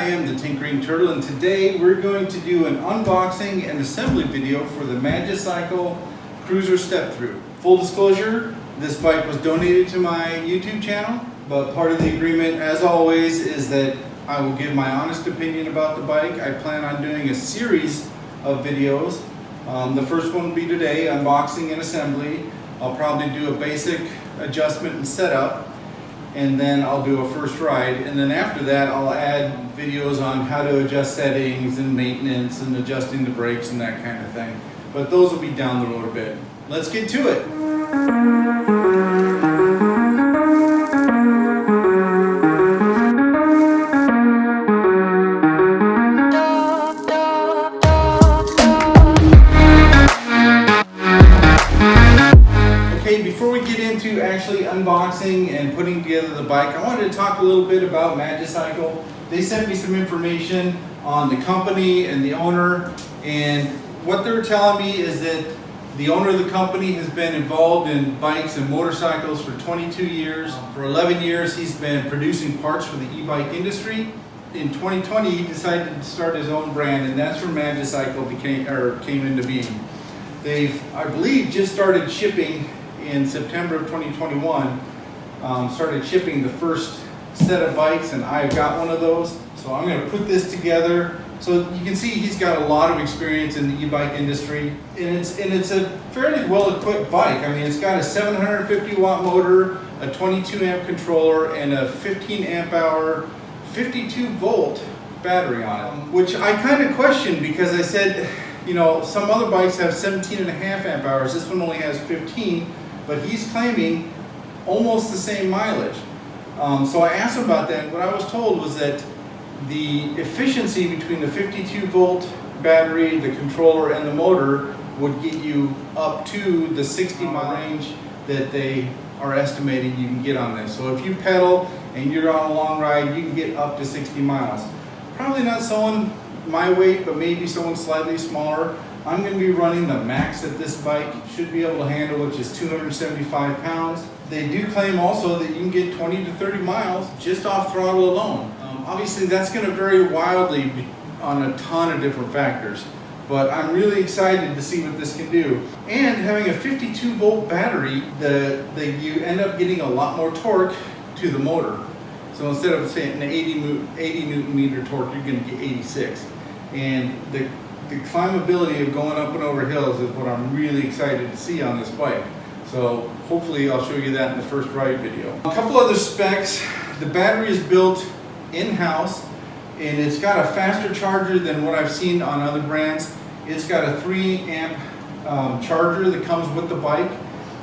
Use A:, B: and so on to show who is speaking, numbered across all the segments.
A: am the Tinkering Turtle, and today we're going to do an unboxing and assembly video for the Magicycle Cruiser step-thru. Full disclosure, this bike was donated to my YouTube channel, but part of the agreement, as always, is that I will give my honest opinion about the bike. I plan on doing a series of videos. The first one will be today, unboxing and assembly. I'll probably do a basic adjustment and setup, and then I'll do a first ride, and then after that I'll add videos on how to adjust settings and maintenance and adjusting the brakes and that kind of thing. But those will be down the road a bit. Let's get to it. Before we get into actually unboxing and putting together the bike, I wanted to talk a little bit about Magicycle. They sent me some information on the company and the owner, and what they're telling me is that the owner of the company has been involved in bikes and motorcycles for 22 years. For 11 years he's been producing parts for the e-bike industry. In 2020 he decided to start his own brand, and that's where Magicycle came into being. They've, I believe, just started shipping in September of 2021, started shipping the first set of bikes, and I've got one of those. So I'm going to put this together. So you can see he's got a lot of experience in the e-bike industry, and it's a fairly well-equipped bike. I mean, it's got a 750 watt motor, a 22 amp controller, and a 15 amp hour 52 volt battery on it, which I kind of questioned, because I said, you know, some other bikes have 17 and a half amp hours. This one only has 15. But he's claiming almost the same mileage. So I asked him about that. What I was told was that the efficiency between the 52 volt battery, the controller, and the motor would get you up to the 60 mile range that they are estimating you can get on this. So if you pedal and you're on a long ride, you can get up to 60 miles. Probably not someone my weight, but maybe someone slightly smaller. I'm going to be running the max that this bike should be able to handle, which is 275 pounds. They do claim also that you can get 20 to 30 miles just off throttle alone. Obviously that's going to vary wildly on a ton of different factors, but I'm really excited to see what this can do. And having a 52 volt battery, you end up getting a lot more torque to the motor. So instead of saying an 80 Newton meter torque, you're going to get 86. And the climbability of going up and over hills is what I'm really excited to see on this bike. So hopefully I'll show you that in the first ride video. A couple other specs. The battery is built in-house, and it's got a faster charger than what I've seen on other brands. It's got a 3 amp charger that comes with the bike.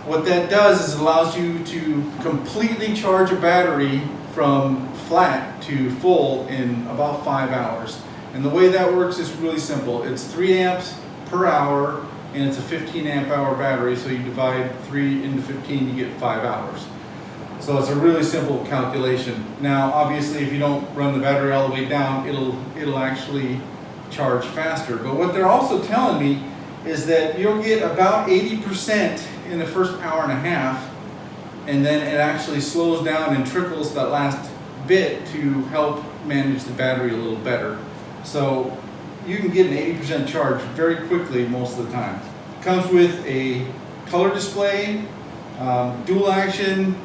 A: What that does is it allows you to completely charge a battery from flat to full in about 5 hours. And the way that works is really simple. It's 3 amps per hour, and it's a 15 amp hour battery, so you divide 3 into 15, you get 5 hours. So it's a really simple calculation. Now, obviously, if you don't run the battery all the way down, it'll actually charge faster. But what they're also telling me is that you'll get about 80% in the first hour and a half, and then it actually slows down and trickles that last bit to help manage the battery a little better. So you can get an 80% charge very quickly most of the time. It comes with a color display, dual action,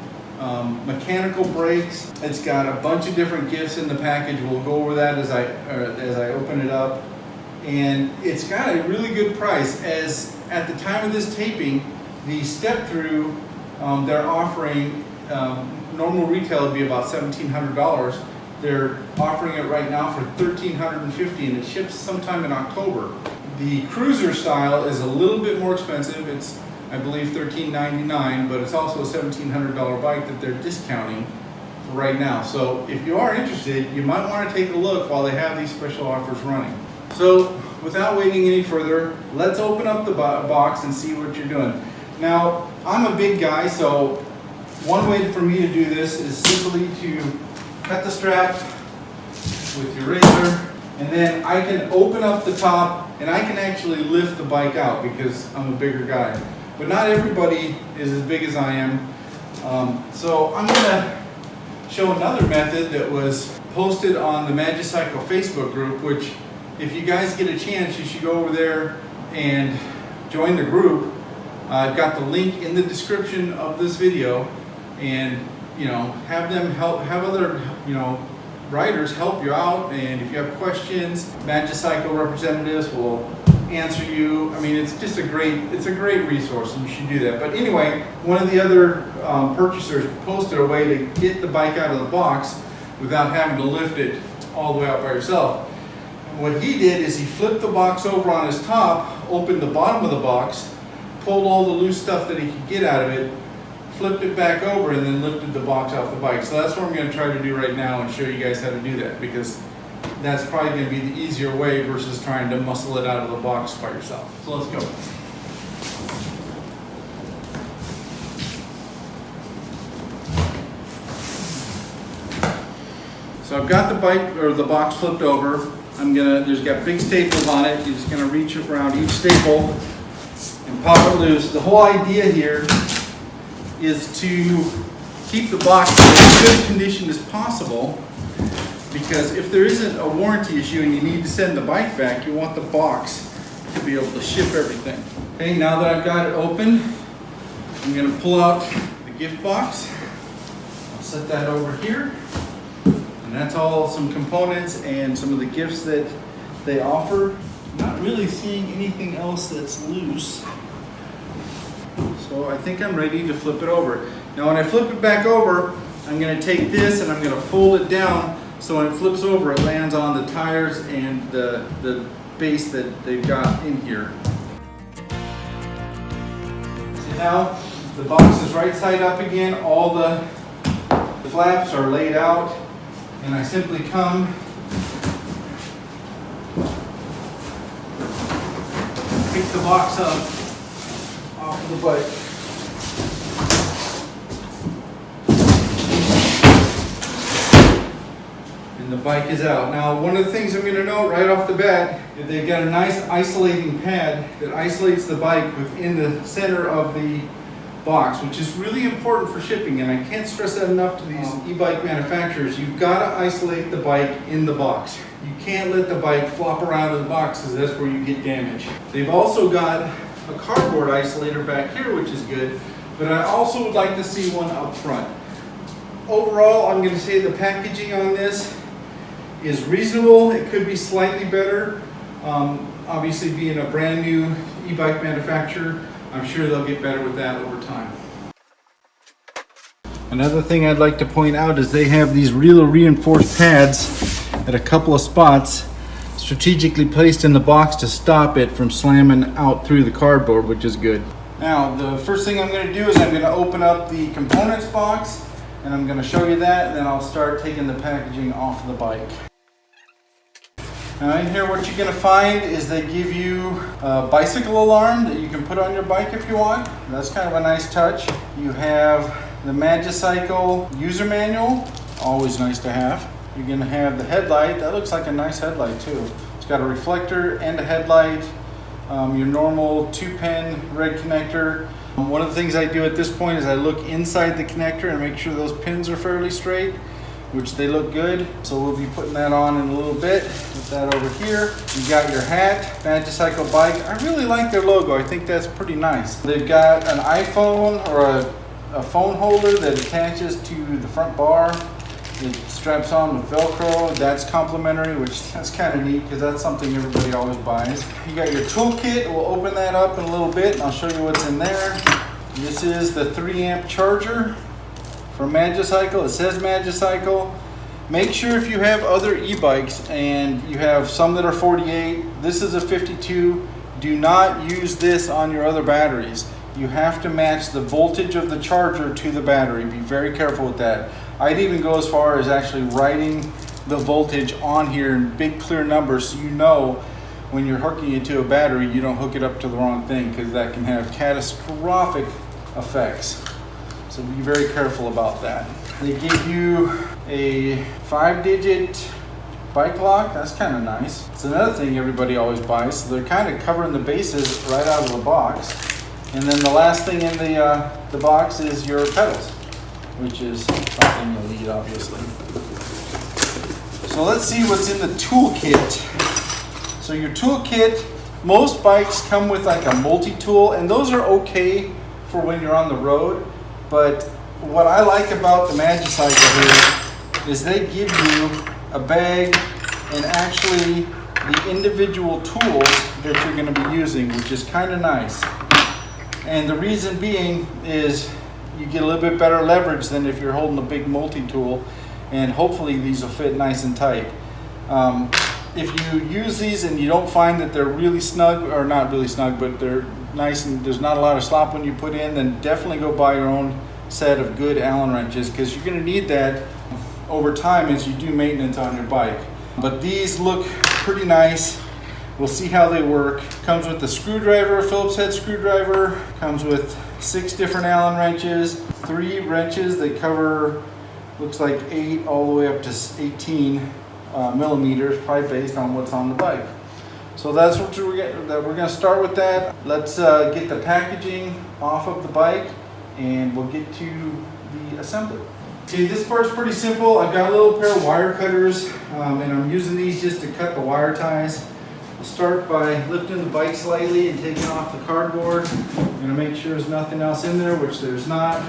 A: mechanical brakes. It's got a bunch of different gifts in the package. We'll go over that as I open it up. And it's got a really good price, as at the time of this taping, the step-thru they're offering, normal retail would be about $1,700. They're offering it right now for $1,350, and it ships sometime in October. The Cruiser style is a little bit more expensive. It's, I believe, $1,399, but it's also a $1,700 bike that they're discounting for right now. So if you are interested, you might want to take a look while they have these special offers running. So without waiting any further, let's open up the box and see what you're doing. Now, I'm a big guy, so one way for me to do this is simply to cut the strap with your razor, and then I can open up the top and I can actually lift the bike out because I'm a bigger guy. But not everybody is as big as I am. So I'm going to show another method that was posted on the Magicycle Facebook group, which if you guys get a chance, you should go over there and join the group. I've got the link in the description of this video, and have them have other riders help you out, and if you have questions, Magicycle representatives will answer you. I mean, it's a great resource, and you should do that. But anyway, one of the other purchasers posted a way to get the bike out of the box without having to lift it all the way out by yourself. And what he did is he flipped the box over on his top, opened the bottom of the box, pulled all the loose stuff that he could get out of it, flipped it back over, and then lifted the box off the bike. So that's what I'm going to try to do right now and show you guys how to do that, because that's probably going to be the easier way versus trying to muscle it out of the box by yourself. So let's go. So I've got the bike or the box flipped over. There's got big staples on it. You're just going to reach around each staple and pop it loose. The whole idea here is to keep the box in as good condition as possible, because if there isn't a warranty issue and you need to send the bike back, you want the box to be able to ship everything. Okay, now that I've got it open, I'm going to pull out the gift box. I'll set that over here, and that's all some components and some of the gifts that they offer. I'm not really seeing anything else that's loose. So I think I'm ready to flip it over. Now when I flip it back over, I'm going to take this and I'm going to fold it down so when it flips over, it lands on the tires and the base that they've got in here. See, now the box is right side up again. All the flaps are laid out, and I simply come pick the box up off of the bike. And the bike is out. Now, one of the things I'm going to note right off the bat is they've got a nice isolating pad that isolates the bike within the center of the box, which is really important for shipping, and I can't stress that enough to these e-bike manufacturers. You've got to isolate the bike in the box. You can't let the bike flop around in the box, because that's where you get damage. They've also got a cardboard isolator back here, which is good, but I also would like to see one up front. Overall, I'm going to say the packaging on this is reasonable. It could be slightly better. Obviously, being a brand new e-bike manufacturer, I'm sure they'll get better with that over time. Another thing I'd like to point out is they have these real reinforced pads at a couple of spots strategically placed in the box to stop it from slamming out through the cardboard, which is good. Now, the first thing I'm going to do is I'm going to open up the components box, and I'm going to show you that, and then I'll start taking the packaging off the bike. Now in here, what you're going to find is they give you a bicycle alarm that you can put on your bike if you want. That's kind of a nice touch. You have the Magicycle user manual, always nice to have. You're going to have the headlight. That looks like a nice headlight too. It's got a reflector and a headlight. Your normal 2-pin red connector. One of the things I do at this point is I look inside the connector and make sure those pins are fairly straight, which they look good. So we'll be putting that on in a little bit. Put that over here. You got your hat, Magicycle bike. I really like their logo. I think that's pretty nice. They've got an iPhone or a phone holder that attaches to the front bar. It straps on with Velcro. That's complimentary, which that's kind of neat because that's something everybody always buys. You got your toolkit. We'll open that up in a little bit and I'll show you what's in there. This is the 3-amp charger for Magicycle. It says Magicycle. Make sure if you have other e-bikes and you have some that are 48, this is a 52, do not use this on your other batteries. You have to match the voltage of the charger to the battery. Be very careful with that. I'd even go as far as actually writing the voltage on here in big clear numbers so you know when you're hooking it to a battery you don't hook it up to the wrong thing, because that can have catastrophic effects. So be very careful about that. They give you a 5-digit bike lock. That's kind of nice. It's another thing everybody always buys. So they're kind of covering the bases right out of the box. And then the last thing in the box is your pedals, which is something you'll need, obviously. So let's see what's in the toolkit. So your toolkit, most bikes come with like a multi-tool, and those are okay for when you're on the road. But what I like about the Magicycle is they give you a bag and actually the individual tools that you're going to be using, which is kind of nice. And the reason being is you get a little bit better leverage than if you're holding a big multi-tool, and hopefully these will fit nice and tight. If you use these and you don't find that they're really snug, or not really snug, but they're nice and there's not a lot of slop when you put in, then definitely go buy your own set of good Allen wrenches, because you're going to need that over time as you do maintenance on your bike. But these look pretty nice. We'll see how they work. Comes with the screwdriver, Phillips head screwdriver. Comes with 6 different Allen wrenches, 3 wrenches that cover, looks like 8 all the way up to 18 millimeters, probably based on what's on the bike. So that's what we're going to start with that. Let's get the packaging off of the bike and we'll get to the assembly. Okay, this part's pretty simple. I've got a little pair of wire cutters and I'm using these just to cut the wire ties. I'll start by lifting the bike slightly and taking off the cardboard. I'm going to make sure there's nothing else in there, which there's not.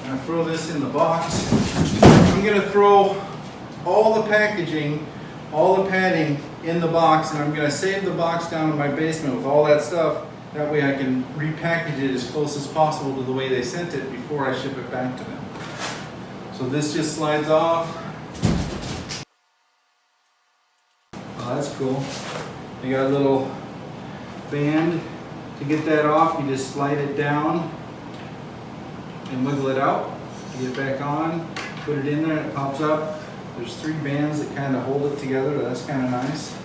A: I'm going to throw this in the box. I'm going to throw all the packaging, all the padding in the box, and I'm going to save the box down in my basement with all that stuff. That way I can repackage it as close as possible to the way they sent it before I ship it back to them. So this just slides off. Oh, that's cool. You got a little band to get that off. You just slide it down and wiggle it out. Get it back on, put it in there, and it pops up. There's 3 bands that kind of hold it together. That's kind of nice.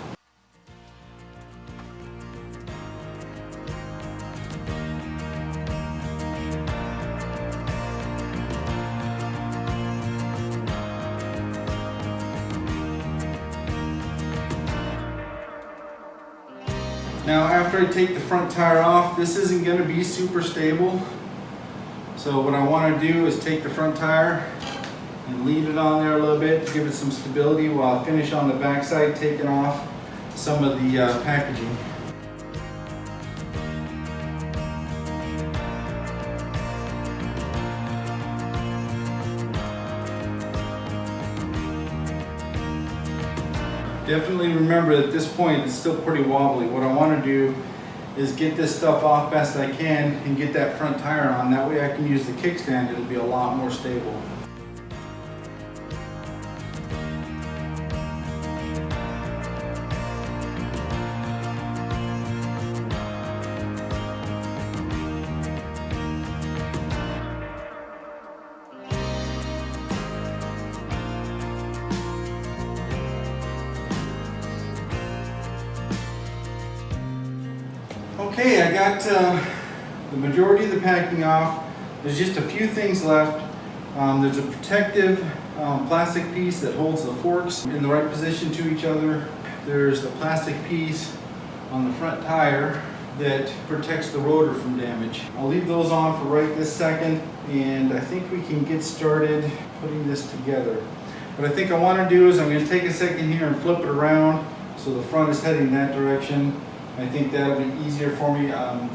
A: Now after I take the front tire off, this isn't going to be super stable. So what I want to do is take the front tire and lean it on there a little bit to give it some stability while I finish on the back side, taking off some of the packaging. Definitely remember at this point it's still pretty wobbly. What I want to do is get this stuff off best I can and get that front tire on. That way I can use the kickstand. It'll be a lot more stable. Okay, I got the majority of the packing off. There's just a few things left. There's a protective plastic piece that holds the forks in the right position to each other. There's the plastic piece on the front tire that protects the rotor from damage. I'll leave those on for right this second, and I think we can get started putting this together. What I think I want to do is I'm going to take a second here and flip it around so the front is heading that direction. I think that'll be easier for me.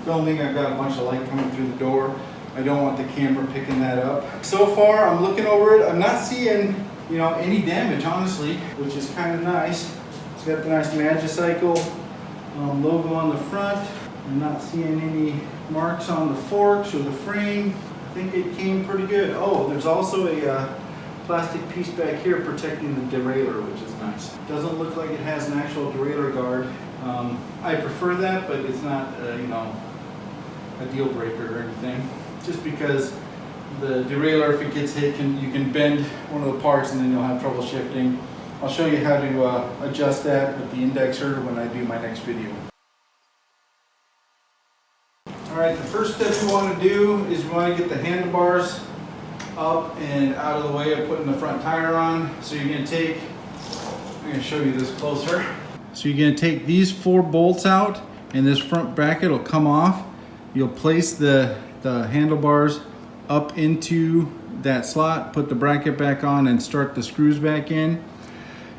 A: Filming, I've got a bunch of light coming through the door. I don't want the camera picking that up. So far, I'm looking over it. I'm not seeing, any damage, honestly, which is kind of nice. It's got the nice Magicycle logo on the front. I'm not seeing any marks on the forks or the frame. I think it came pretty good. Oh, there's also a plastic piece back here protecting the derailleur, which is nice. It doesn't look like it has an actual derailleur guard. I prefer that, but it's not, a deal breaker or anything. Just because the derailleur, if it gets hit, you can bend one of the parts and then you'll have trouble shifting. I'll show you how to adjust that with the indexer when I do my next video. Alright, the first step we want to do is we want to get the handlebars up and out of the way of putting the front tire on. So you're going to take, I'm going to show you this closer. So you're going to take these 4 bolts out and this front bracket will come off. You'll place the handlebars up into that slot, put the bracket back on and start the screws back in.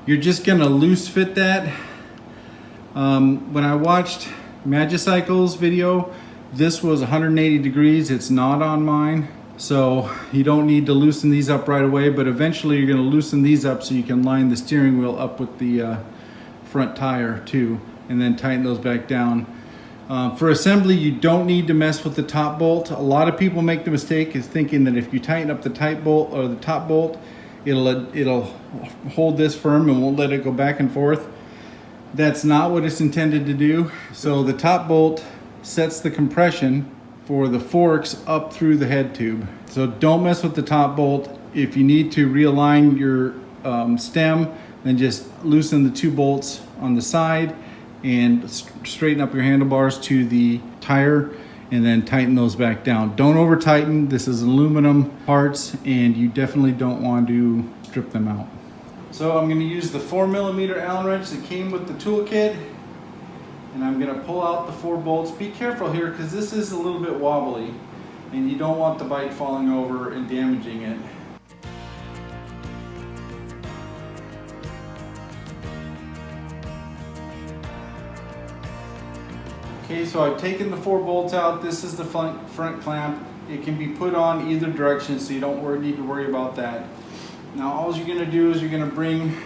A: You're just gonna loose fit that. When I watched Magicycle's video, this was 180 degrees. It's not on mine. So you don't need to loosen these up right away, but eventually you're gonna loosen these up so you can line the steering wheel up with the front tire too, and then tighten those back down. For assembly, you don't need to mess with the top bolt. A lot of people make the mistake of thinking that if you tighten up the tight bolt or the top bolt, it'll hold this firm and won't let it go back and forth. That's not what it's intended to do. So the top bolt sets the compression for the forks up through the head tube. So don't mess with the top bolt. If you need to realign your stem, then just loosen the 2 bolts on the side and straighten up your handlebars to the tire, and then tighten those back down. Don't over tighten. This is aluminum parts and you definitely don't want to strip them out. So I'm going to use the 4mm Allen wrench that came with the toolkit, and I'm going to pull out the 4 bolts. Be careful here because this is a little bit wobbly and you don't want the bike falling over and damaging it. Okay, so I've taken the 4 bolts out. This is the front clamp. It can be put on either direction, so you don't need to worry about that. Now all you're going to do is you're going to bring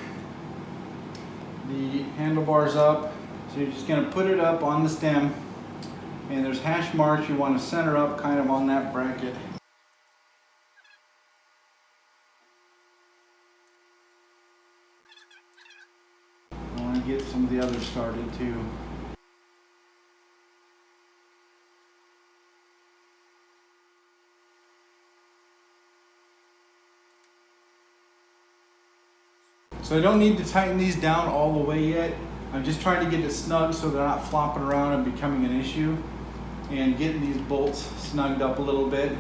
A: the handlebars up. So you're just going to put it up on the stem, and there's hash marks you want to center up kind of on that bracket. I want to get some of the others started too. So I don't need to tighten these down all the way yet. I'm just trying to get it snug so they're not flopping around and becoming an issue, and getting these bolts snugged up a little bit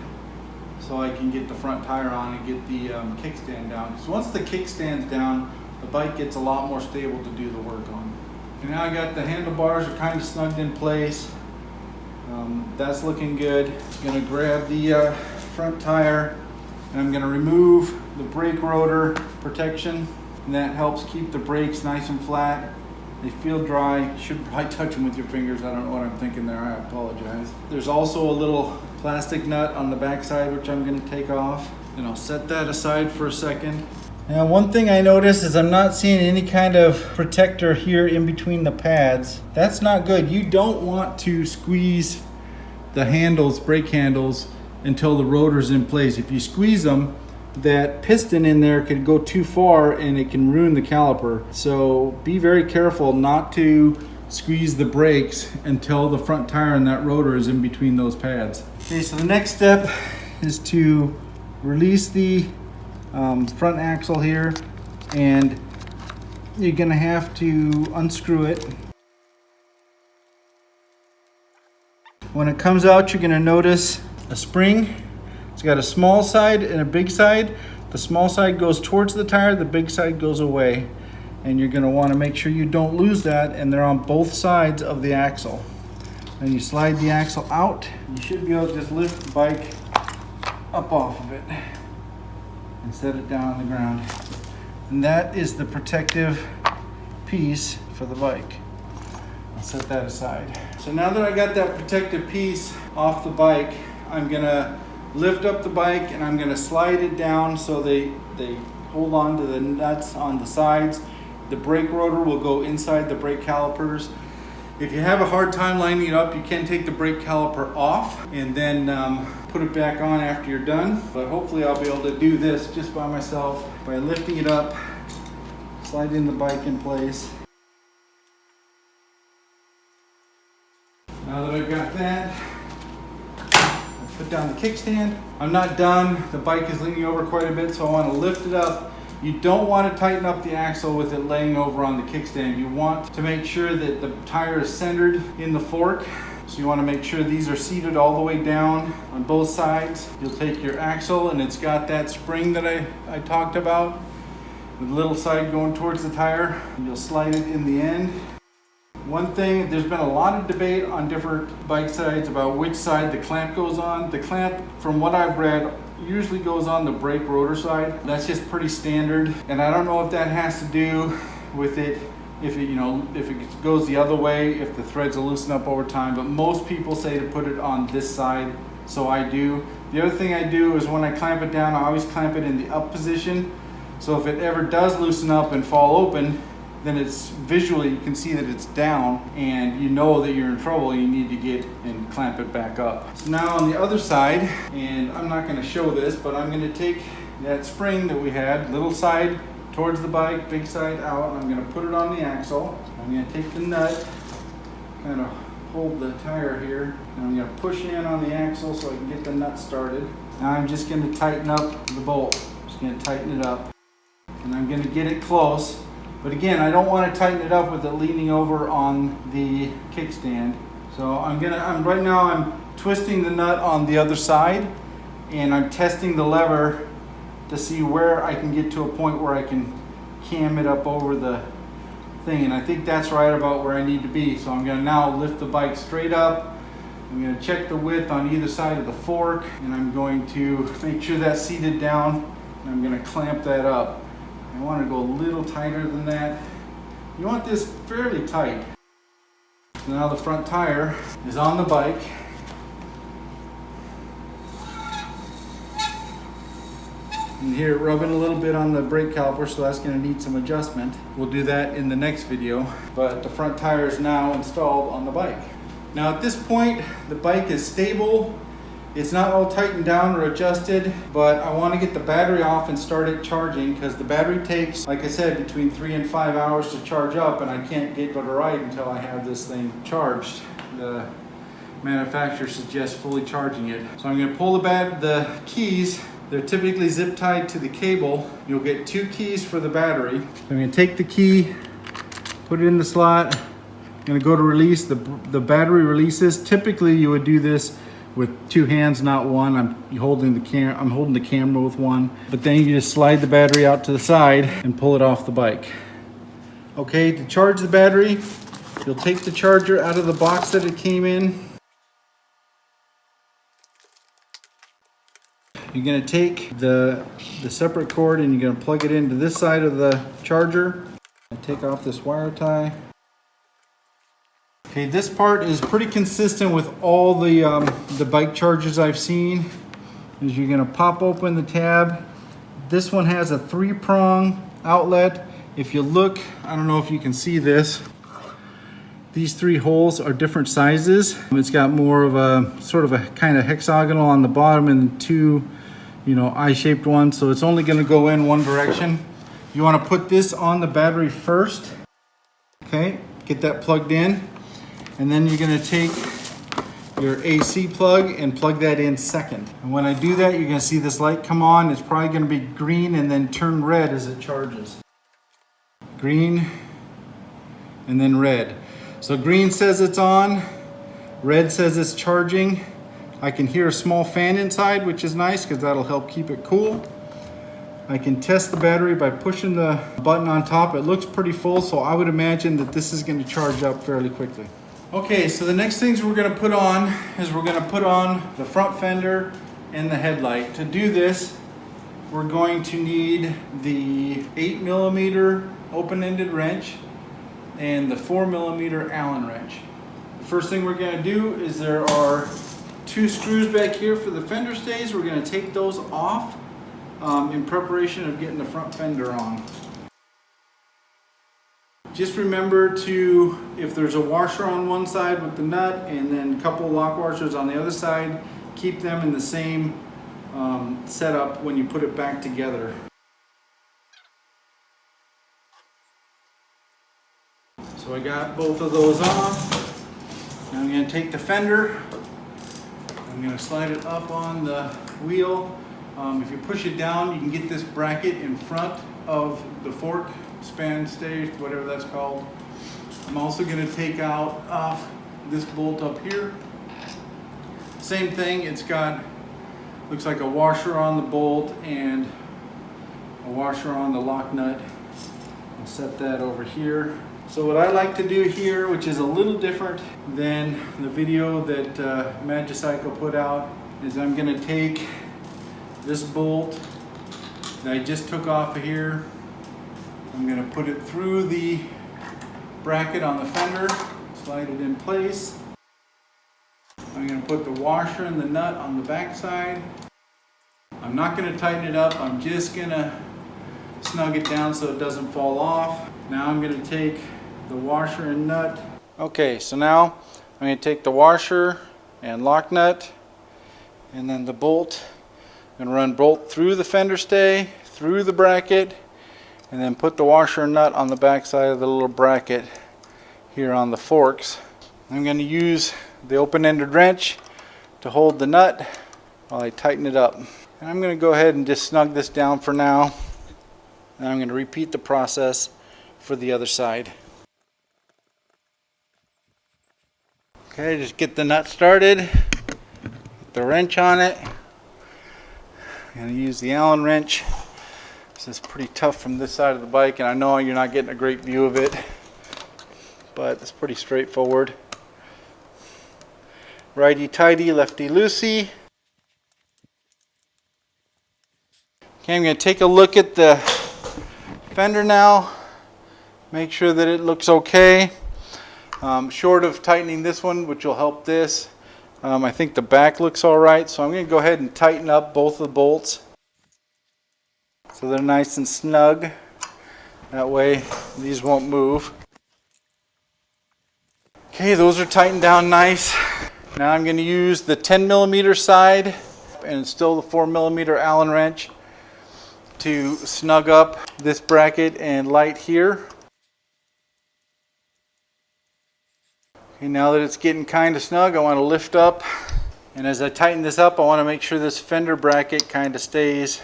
A: so I can get the front tire on and get the kickstand down. Because once the kickstand's down, the bike gets a lot more stable to do the work on. And now I got the handlebars are kind of snugged in place. That's looking good. I'm gonna grab the front tire and I'm gonna remove the brake rotor protection. And that helps keep the brakes nice and flat. They feel dry. You should probably touch them with your fingers. I don't know what I'm thinking there. I apologize. There's also a little plastic nut on the backside, which I'm going to take off. And I'll set that aside for a second. Now, one thing I noticed is I'm not seeing any kind of protector here in between the pads. That's not good. You don't want to squeeze the handles, brake handles, until the rotor's in place. If you squeeze them, that piston in there could go too far and it can ruin the caliper. So be very careful not to squeeze the brakes until the front tire and that rotor is in between those pads. Okay, so the next step is to release the front axle here, and you're gonna have to unscrew it. When it comes out, you're gonna notice a spring. It's got a small side and a big side. The small side goes towards the tire, the big side goes away. And you're gonna wanna make sure you don't lose that, and they're on both sides of the axle. And you slide the axle out. You should be able to just lift the bike up off of it and set it down on the ground. And that is the protective piece for the bike. I'll set that aside. So now that I got that protective piece off the bike, I'm gonna lift up the bike and I'm gonna slide it down so they hold on to the nuts on the sides. The brake rotor will go inside the brake calipers. If you have a hard time lining it up, you can take the brake caliper off and then put it back on after you're done. But hopefully I'll be able to do this just by myself by lifting it up, sliding the bike in place. Now that I've got that, put down the kickstand. I'm not done. The bike is leaning over quite a bit, so I want to lift it up. You don't want to tighten up the axle with it laying over on the kickstand. You want to make sure that the tire is centered in the fork. So you want to make sure these are seated all the way down on both sides. You'll take your axle, and it's got that spring that I talked about, with the little side going towards the tire, and you'll slide it in the end. One thing, there's been a lot of debate on different bike sides about which side the clamp goes on. The clamp, from what I've read, usually goes on the brake rotor side. That's just pretty standard. And I don't know if that has to do with it, if it goes the other way, if the threads will loosen up over time, but most people say to put it on this side, so I do. The other thing I do is when I clamp it down, I always clamp it in the up position. So if it ever does loosen up and fall open, then it's visually, you can see that it's down and you know that you're in trouble. You need to get and clamp it back up. So now on the other side, and I'm not going to show this, but I'm going to take that spring that we had, little side towards the bike, big side out. I'm going to put it on the axle. I'm going to take the nut, kind of hold the tire here, and I'm going to push in on the axle so I can get the nut started. Now I'm just going to tighten up the bolt. Just going to tighten it up, and I'm going to get it close. But again, I don't want to tighten it up with it leaning over on the kickstand. So right now I'm twisting the nut on the other side, and I'm testing the lever to see where I can get to a point where I can cam it up over the thing. And I think that's right about where I need to be. So I'm going to now lift the bike straight up. I'm going to check the width on either side of the fork, and I'm going to make sure that's seated down, and I'm going to clamp that up. I want to go a little tighter than that. You want this fairly tight. So now the front tire is on the bike. And here rubbing a little bit on the brake caliper, so that's going to need some adjustment. We'll do that in the next video. But the front tire is now installed on the bike. Now at this point, the bike is stable. It's not all tightened down or adjusted, but I want to get the battery off and start it charging, because the battery takes, like I said, between 3 and 5 hours to charge up, and I can't get but a ride until I have this thing charged. The manufacturer suggests fully charging it. So I'm going to pull the keys. They're typically zip tied to the cable. You'll get 2 keys for the battery. I'm going to take the key, put it in the slot. I'm going to go to release. The battery releases. Typically you would do this with 2 hands, not one. I'm holding the camera with one. But then you just slide the battery out to the side and pull it off the bike. Okay, to charge the battery, you'll take the charger out of the box that it came in. You're gonna take the separate cord and you're gonna plug it into this side of the charger. I take off this wire tie. Okay, this part is pretty consistent with all the bike chargers I've seen. Is you're gonna pop open the tab. This one has a 3-prong outlet. If you look, I don't know if you can see this. These 3 holes are different sizes. It's got more of a sort of a kind of hexagonal on the bottom and 2, eye-shaped ones. So it's only gonna go in one direction. You wanna put this on the battery first. Okay, get that plugged in. And then you're gonna take your AC plug and plug that in second. And when I do that, you're gonna see this light come on. It's probably gonna be green and then turn red as it charges. Green and then red. So green says it's on, red says it's charging. I can hear a small fan inside, which is nice because that'll help keep it cool. I can test the battery by pushing the button on top. It looks pretty full, so I would imagine that this is going to charge up fairly quickly. Okay, so the next things we're going to put on is we're going to put on the front fender and the headlight. To do this, we're going to need the 8mm open-ended wrench and the 4mm Allen wrench. The first thing we're going to do is there are 2 screws back here for the fender stays. We're going to take those off in preparation of getting the front fender on. Just remember to, if there's a washer on one side with the nut and then a couple lock washers on the other side, keep them in the same setup when you put it back together. So I got both of those off. Now I'm going to take the fender. I'm going to slide it up on the wheel. If you push it down, you can get this bracket in front of the fork, span stay, whatever that's called. I'm also going to take out off this bolt up here. Same thing, it's got, looks like a washer on the bolt and a washer on the lock nut. I'll set that over here. So what I like to do here, which is a little different than the video that Magicycle put out, is I'm going to take this bolt that I just took off of here. I'm going to put it through the bracket on the fender, slide it in place. I'm going to put the washer and the nut on the back side. I'm not going to tighten it up, I'm just going to snug it down so it doesn't fall off. Now I'm going to take the washer and nut. Okay, so now I'm going to take the washer and lock nut and then the bolt. I'm going to run bolt through the fender stay, through the bracket, and then put the washer and nut on the back side of the little bracket here on the forks. I'm going to use the open-ended wrench to hold the nut while I tighten it up. And I'm going to go ahead and just snug this down for now. And I'm going to repeat the process for the other side. Okay, just get the nut started, put the wrench on it. I'm going to use the Allen wrench. This is pretty tough from this side of the bike, and I know you're not getting a great view of it, but it's pretty straightforward. Righty tighty, lefty loosey. Okay, I'm going to take a look at the fender now, make sure that it looks okay. Short of tightening this one, which will help this, I think the back looks alright, so I'm going to go ahead and tighten up both of the bolts so they're nice and snug. That way these won't move. Okay, those are tightened down nice. Now I'm going to use the 10mm side and still the 4mm Allen wrench to snug up this bracket and light here. Okay, now that it's getting kind of snug, I want to lift up, and as I tighten this up I want to make sure this fender bracket kind of stays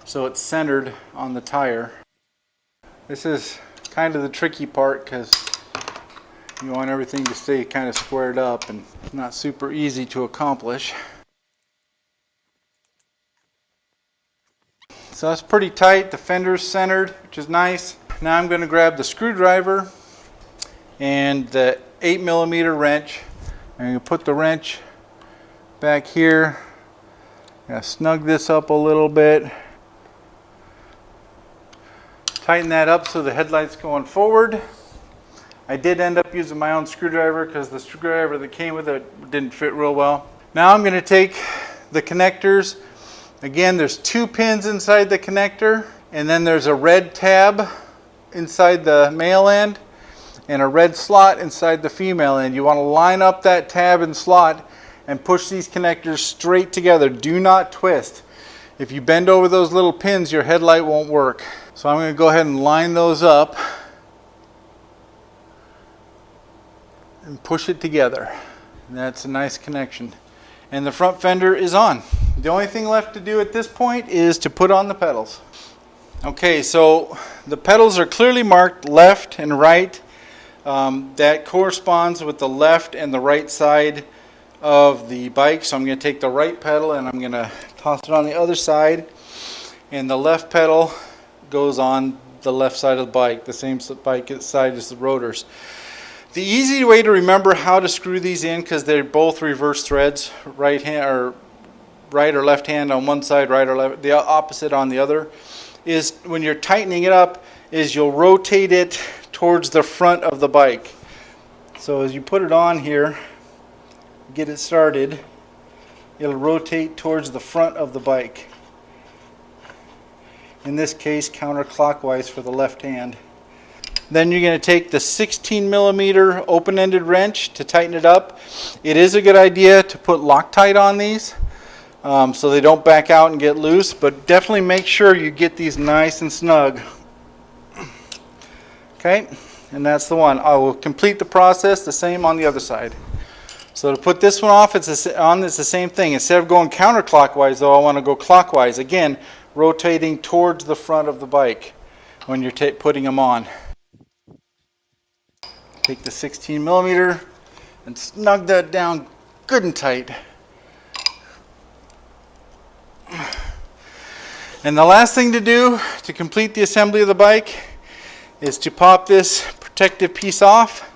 A: so it's centered on the tire. This is kind of the tricky part because you want everything to stay kind of squared up, and it's not super easy to accomplish. So that's pretty tight. The fender's centered, which is nice. Now I'm going to grab the screwdriver and the 8mm wrench. I'm going to put the wrench back here. I'm going to snug this up a little bit. Tighten that up so the headlight's going forward. I did end up using my own screwdriver because the screwdriver that came with it didn't fit real well. Now I'm going to take the connectors. Again, there's 2 pins inside the connector, and then there's a red tab inside the male end and a red slot inside the female end. You want to line up that tab and slot and push these connectors straight together. Do not twist. If you bend over those little pins, your headlight won't work. So I'm going to go ahead and line those up and push it together. And that's a nice connection. And the front fender is on. The only thing left to do at this point is to put on the pedals. Okay, so the pedals are clearly marked left and right. That corresponds with the left and the right side of the bike. So I'm going to take the right pedal and I'm going to toss it on the other side. And the left pedal goes on the left side of the bike, the same bike side as the rotors. The easy way to remember how to screw these in, because they're both reverse threads, right or left hand on one side, right or left, the opposite on the other, is when you're tightening it up, is you'll rotate it towards the front of the bike. So as you put it on here, get it started, it'll rotate towards the front of the bike. In this case, counterclockwise for the left hand. Then you're going to take the 16mm open-ended wrench to tighten it up. It is a good idea to put Loctite on these so they don't back out and get loose, but definitely make sure you get these nice and snug. Okay, and that's the one. I will complete the process the same on the other side. So to put this one off, it's the same thing. Instead of going counterclockwise though, I want to go clockwise. Again, rotating towards the front of the bike when you're putting them on. Take the 16mm and snug that down good and tight. And the last thing to do to complete the assembly of the bike is to pop this protective piece off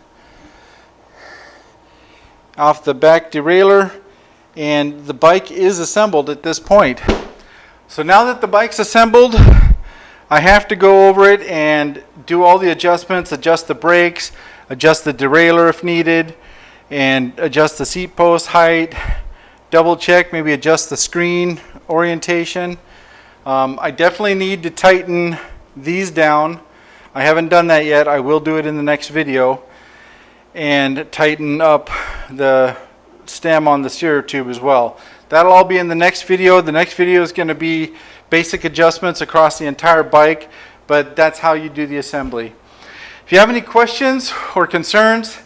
A: the back derailleur, and the bike is assembled at this point. So now that the bike's assembled, I have to go over it and do all the adjustments, adjust the brakes, adjust the derailleur if needed, and adjust the seat post height, double check, maybe adjust the screen orientation. I definitely need to tighten these down. I haven't done that yet. I will do it in the next video. And tighten up the stem on the steer tube as well. That'll all be in the next video. The next video is going to be basic adjustments across the entire bike, but that's how you do the assembly. If you have any questions or concerns,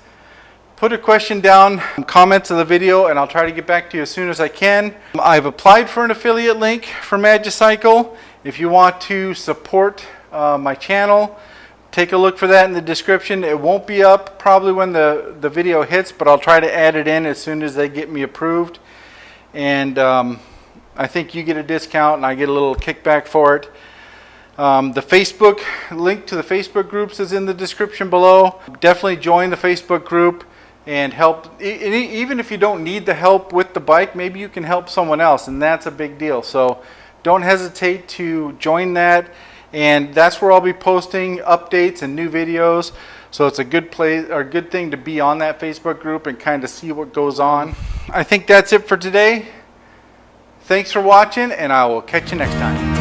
A: put a question down in comments of the video and I'll try to get back to you as soon as I can. I've applied for an affiliate link for Magicycle. If you want to support my channel, take a look for that in the description. It won't be up probably when the video hits, but I'll try to add it in as soon as they get me approved. And I think you get a discount and I get a little kickback for it. The Facebook link to the Facebook groups is in the description below. Definitely join the Facebook group and help. Even if you don't need the help with the bike, maybe you can help someone else, and that's a big deal. So don't hesitate to join that, and that's where I'll be posting updates and new videos. So it's a good place or good thing to be on that Facebook group and kind of see what goes on. I think that's it for today. Thanks for watching, and I will catch you next time.